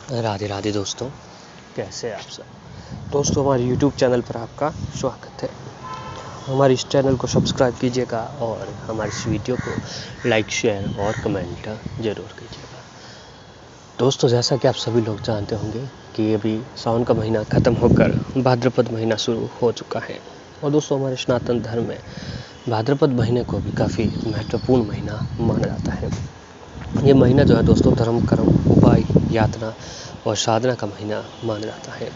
राधे राधे दोस्तों, कैसे हैं आप सब। दोस्तों, हमारे YouTube चैनल पर आपका स्वागत है। हमारे इस चैनल को सब्सक्राइब कीजिएगा और हमारी इस वीडियो को लाइक, शेयर और कमेंट ज़रूर कीजिएगा। दोस्तों, जैसा कि आप सभी लोग जानते होंगे कि अभी सावन का महीना ख़त्म होकर भाद्रपद महीना शुरू हो चुका है। और दोस्तों, हमारे सनातन धर्म में भाद्रपद महीने को भी काफ़ी महत्वपूर्ण महीना माना जाता है। ये महीना जो है दोस्तों, धर्म, कर्म, उपाय, यातना और साधना का महीना माना जाता है,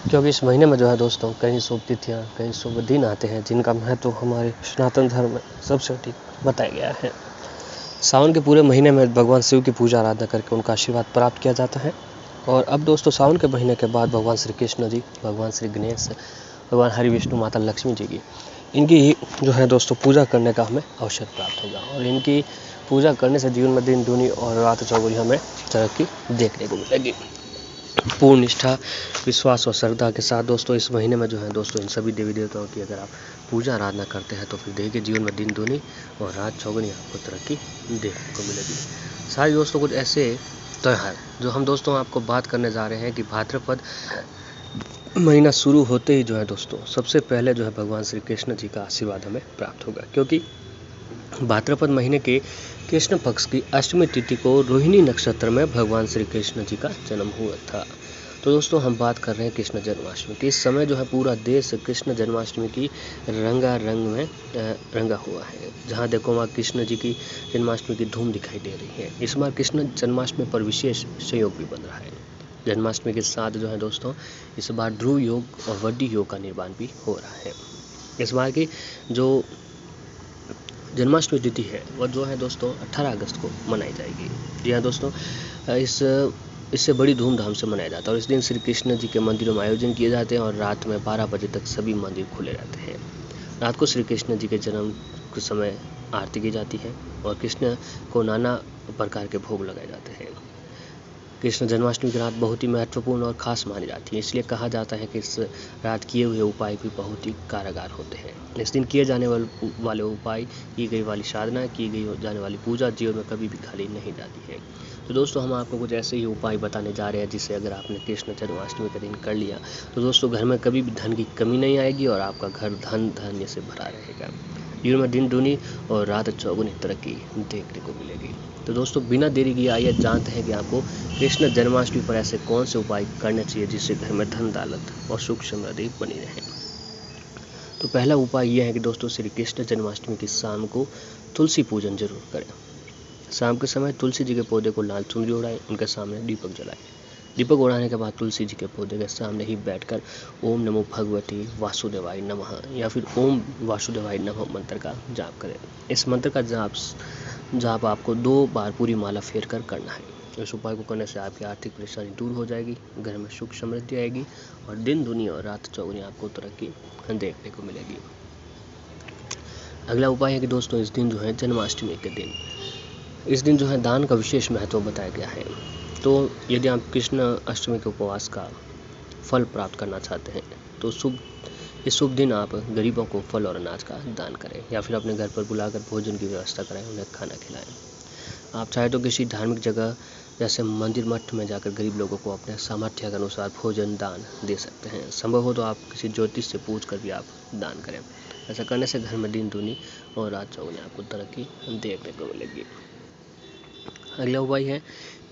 क्योंकि इस महीने में जो है दोस्तों कई शुभ तिथियाँ, कई शुभ दिन आते हैं जिनका महत्व हमारे सनातन धर्म में सबसे अधिक बताया गया है। सावन के पूरे महीने में भगवान शिव की पूजा आराधना करके उनका आशीर्वाद प्राप्त किया जाता है। और अब दोस्तों, सावन के महीने के बाद भगवान श्री कृष्ण जी, भगवान श्री गणेश, भगवान हरि विष्णु, माता लक्ष्मी जी की इनकी जो है दोस्तों पूजा करने का हमें अवसर प्राप्त होगा। और इनकी पूजा करने से जीवन में दिन दूनी और रात चौगुनी हमें तरक्की देखने को मिलेगी। पूर्ण निष्ठा, विश्वास और श्रद्धा के साथ दोस्तों इस महीने में जो है दोस्तों इन सभी देवी देवताओं की अगर आप पूजा आराधना करते हैं तो फिर देखिए जीवन में दिन दूनी और रात चौगुनी आपको तरक्की देखने को मिलेगी। सारे दोस्तों कुछ ऐसे त्यौहार जो हम दोस्तों आपको बात करने जा रहे हैं कि भाद्रपद महीना शुरू होते ही जो है दोस्तों सबसे पहले जो है भगवान श्री कृष्ण जी का आशीर्वाद हमें प्राप्त होगा, क्योंकि भाद्रपद महीने के कृष्ण पक्ष की अष्टमी तिथि को रोहिणी नक्षत्र में भगवान श्री कृष्ण जी का जन्म हुआ था। तो दोस्तों हम बात कर रहे हैं कृष्ण जन्माष्टमी की। इस समय जो है पूरा देश कृष्ण जन्माष्टमी की रंगारंग में रंगा हुआ है। जहां देखो वहाँ कृष्ण जी की जन्माष्टमी की धूम दिखाई दे रही है। इस बार कृष्ण जन्माष्टमी पर विशेष संयोग भी बन रहा है। जन्माष्टमी के साथ जो है दोस्तों इस बार ध्रुव योग और वड्डी योग का निर्माण भी हो रहा है। इस बार की जो जन्माष्टमी तिथि है वह जो है दोस्तों 18 अगस्त को मनाई जाएगी। जी हाँ दोस्तों, इससे बड़ी धूमधाम से मनाया जाता है। और इस दिन श्री कृष्ण जी के मंदिरों में आयोजन किए जाते हैं और रात में 12 बजे तक सभी मंदिर खुले रहते हैं। रात को श्री कृष्ण जी के जन्म के समय आरती की जाती है और कृष्ण को नाना प्रकार के भोग लगाए जाते हैं। कृष्ण जन्माष्टमी की रात बहुत ही महत्वपूर्ण और ख़ास मानी जाती है, इसलिए कहा जाता है कि इस रात किए हुए उपाय भी बहुत ही कारगर होते हैं। इस दिन किए जाने वाले उपाय, की गई वाली साधना, की गई जाने वाली पूजा जीवन में कभी भी खाली नहीं जाती है। तो दोस्तों हम आपको कुछ ऐसे ही उपाय बताने जा रहे हैं जिससे अगर आपने कृष्ण जन्माष्टमी का दिन कर लिया तो दोस्तों घर में कभी भी धन की कमी नहीं आएगी और आपका घर धन धान्य से भरा रहेगा। जीवन में दिन दूनी और रात चौगुनी तरक्की देखने को मिलेगी। तो दोस्तों बिना देरी किए आइए जानते हैं कि आपको कृष्ण जन्माष्टमी पर ऐसे कौन से उपाय करने चाहिए जिससे घर में धन दौलत और सुख समृद्धि बनी रहे। तो पहला उपाय यह है कि दोस्तों श्री कृष्ण जन्माष्टमी की शाम को तुलसी पूजन जरूर करें। शाम के समय तुलसी जी के पौधे को लाल चुनरी उड़ाएं, उनके सामने दीपक जलाएं। दीपक उड़ाने के बाद तुलसी जी के पौधे के सामने ही बैठकर ओम नमो भगवती वासुदेवाय नमः या फिर ओम वासुदेवाय नमः मंत्र का जाप करें। इस मंत्र का जाप आपको 2 बार पूरी माला फेर कर करना है। इस उपाय को करने से आपकी आर्थिक परेशानी दूर हो जाएगी, घर में सुख समृद्धि आएगी और दिन दुनी और रात चौगुनी आपको तरक्की देखने को मिलेगी। अगला उपाय है कि दोस्तों इस दिन जो है जन्माष्टमी के दिन, इस दिन जो है दान का विशेष महत्व बताया गया है। तो यदि आप कृष्ण अष्टमी के उपवास का फल प्राप्त करना चाहते हैं तो इस शुभ दिन आप गरीबों को फल और अनाज का दान करें या फिर अपने घर पर बुलाकर भोजन की व्यवस्था करें, उन्हें खाना खिलाएं। आप चाहे तो किसी धार्मिक जगह जैसे मंदिर मठ में जाकर गरीब लोगों को अपने सामर्थ्य के अनुसार भोजन दान दे सकते हैं। संभव हो तो आप किसी ज्योतिष से पूछ कर भी आप दान करें। ऐसा करने से घर में दिन दूनी और रात चौगुनी आपको तरक्की देखने को मिलेगी। अगला उपाय है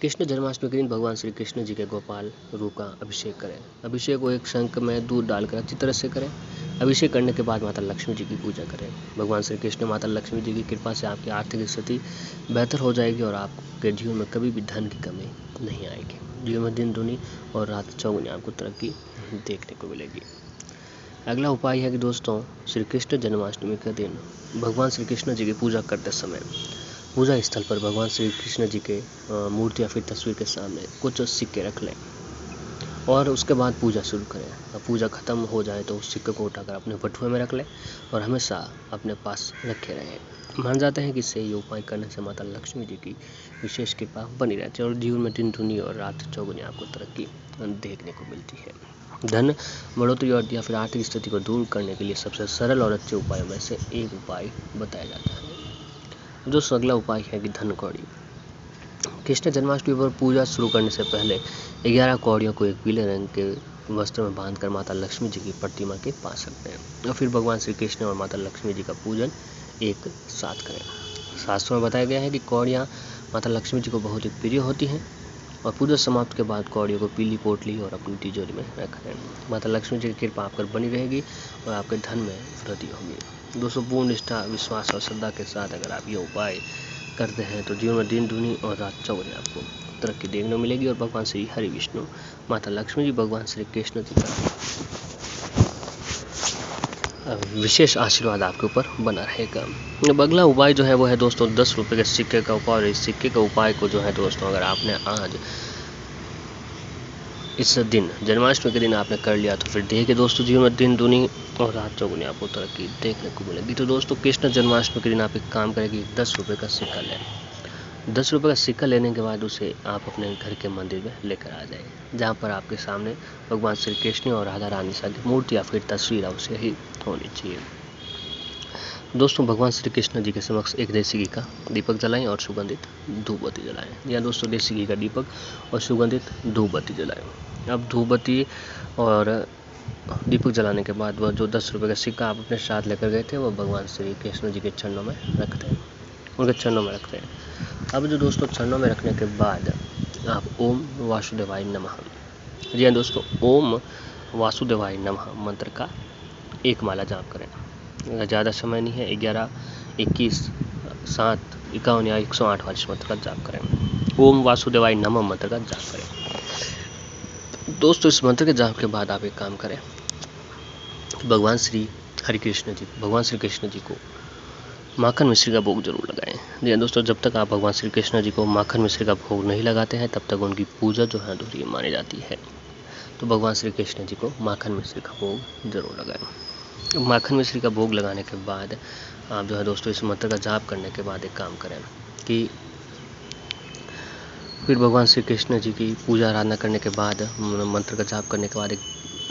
कृष्ण जन्माष्टमी के दिन भगवान श्री कृष्ण जी के गोपाल रूप का अभिषेक करें। अभिषेक को एक शंख में दूध डालकर अच्छी तरह से करें। अभिषेक करने के बाद माता लक्ष्मी जी की पूजा करें। भगवान श्री कृष्ण, माता लक्ष्मी जी की कृपा से आपकी आर्थिक स्थिति बेहतर हो जाएगी और आपके जीवन में कभी भी धन की कमी नहीं आएगी। जीवन में दिन दूनी और रात चौगुनी आपको तरक्की देखने को मिलेगी। अगला उपाय है कि दोस्तों श्री कृष्ण जन्माष्टमी के दिन भगवान श्री कृष्ण जी की पूजा करते समय पूजा स्थल पर भगवान श्री कृष्ण जी के मूर्ति या फिर तस्वीर के सामने कुछ सिक्के रख लें और उसके बाद पूजा शुरू करें। अब पूजा खत्म हो जाए तो उस सिक्के को उठाकर अपने बटुए में रख लें और हमेशा अपने पास रखे रहें। मान जाते हैं कि इससे ये उपाय करने से माता लक्ष्मी जी की विशेष कृपा बनी रहती है और जीवन में दिन दूनी और रात चौगुनी आपको तरक्की देखने को मिलती है। धन बढ़ोतरी और या फिर आर्थिक स्थिति को दूर करने के लिए सबसे सरल और अच्छे उपायों में से एक उपाय बताया जाता है। दोस्तों अगला उपाय है कि धन कौड़ी। कृष्ण जन्माष्टमी पर पूजा शुरू करने से पहले 11 कौड़ियों को एक पीले रंग के वस्त्र में बांधकर माता लक्ष्मी जी की प्रतिमा के पास रखते हैं और फिर भगवान श्री कृष्ण और माता लक्ष्मी जी का पूजन एक साथ करें। शास्त्रों में बताया गया है कि कौड़ियाँ माता लक्ष्मी जी को बहुत ही प्रिय होती हैं और पूजा समाप्त के बाद कौड़ियों को पीली पोटली और अपनी तिजोरी में रखें। माता लक्ष्मी जी की कृपा आप पर बनी रहेगी और आपके धन में वृद्धि होगी। दोस्तों, पूर्ण निष्ठा, विश्वास और श्रद्धा के साथ अगर आप ये उपाय करते हैं तो जीवन में दिन दूनी और रात चौगुनी आपको तरक्की देखने को मिलेगी और भगवान श्री हरि विष्णु, माता लक्ष्मी जी, भगवान श्री कृष्ण जी का विशेष आशीर्वाद आपके ऊपर बना रहेगा। अब अगला उपाय जो है वो है दोस्तों 10 रुपये के सिक्के का उपाय। और इस सिक्के का उपाय को जो है दोस्तों, अगर आपने आज इस दिन जन्माष्टमी के दिन आपने कर लिया तो फिर देखिए दोस्तों, जीवन में दिन दूनी और रात चौगुनी आपको तरक्की देखने को मिलेगी। तो दोस्तों, कृष्ण जन्माष्टमी के दिन आप एक काम करेंगे, 10 रुपये का सिक्का लें। 10 रुपये का सिक्का लेने के बाद उसे आप अपने घर के मंदिर में लेकर आ जाए, जहाँ पर आपके सामने भगवान श्री कृष्ण और राधा रानी सा की मूर्ति या फिर तस्वीर अवश्य ही होनी चाहिए। दोस्तों, भगवान श्री कृष्ण जी के समक्ष एक देसी घी का दीपक जलाएं और सुगंधित धूपबत्ती जलाएं। या दोस्तों, देसी घी का दीपक और सुगंधित धूपबत्ती जलाएं। अब धूपबत्ती और दीपक जलाने के बाद वह जो 10 रुपये का सिक्का आप अपने साथ लेकर गए थे, वह भगवान श्री कृष्ण जी के चरणों में रखते हैं, उनके चरणों में रखते हैं। अब जो दोस्तों, चरणों में रखने के बाद आप ओम वासुदेवाय नमः, जी हाँ दोस्तों, ओम वासुदेवाय नमः मंत्र का एक माला जाप करें। ज़्यादा समय नहीं है, 11, 21, 7, 51 या 108 वाले मंत्र का जाप करें। ओम वासुदेवाय नमः मंत्र का जाप करें। दोस्तों, इस मंत्र के जाप के बाद आप एक काम करें, भगवान श्री हरि कृष्ण जी, भगवान श्री कृष्ण जी को माखन मिश्री का भोग जरूर लगाएं। जी दोस्तों, जब तक आप भगवान श्री कृष्ण जी को माखन मिश्री का भोग नहीं लगाते हैं तब तक उनकी पूजा जो है अधूरी मानी जाती है। तो भगवान श्री कृष्ण जी को माखन मिश्री का भोग जरूर लगाएं। माखन मिश्री का भोग लगाने के बाद आप जो है दोस्तों, इस मंत्र का जाप करने के बाद एक काम करें कि फिर भगवान श्री कृष्ण जी की पूजा आराधना करने के बाद, मंत्र का जाप करने के बाद एक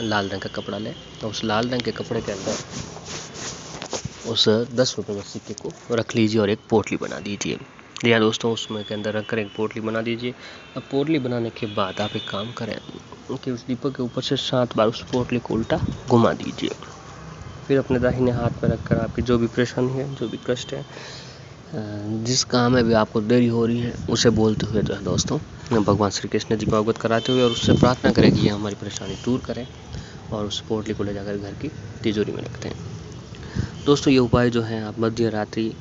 लाल रंग का कपड़ा लें और उस लाल रंग के कपड़े के अंदर उस 10 रुपये के सिक्के को रख लीजिए और एक पोटली बना दीजिए। या दोस्तों, उसमें के अंदर रखकर एक पोटली बना दीजिए। अब पोटली बनाने के बाद आप एक काम करें कि उस दीपक के ऊपर से 7 बार उस पोटली को उल्टा घुमा दीजिए। फिर अपने दाहिने हाथ में रखकर आपकी जो भी परेशानी है, जो भी कष्ट है, जिस काम में भी आपको देरी हो रही है, उसे बोलते हुए जो है दोस्तों, भगवान श्री कृष्ण जी को अवगत कराते हुए और उससे प्रार्थना करें कि ये हमारी परेशानी दूर करें और उस पोटली को ले जाकर घर की तिजोरी में रखते हैं। दोस्तों, ये उपाय जो है आप मध्य रात्रि,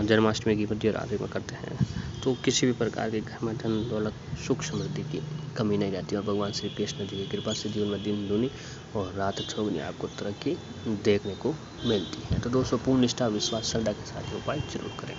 जन्माष्टमी की मध्य रात्रि में करते हैं तो किसी भी प्रकार के घर में धन दौलत सुख समृद्धि की कमी नहीं रहती और भगवान श्री कृष्ण जी की कृपा से जीवन में दिन दूनी और रात चौगुनी आपको तरक्की देखने को मिलती है। तो दोस्तों, पूर्ण निष्ठा, विश्वास, श्रद्धा के साथ ये उपाय जरूर करें।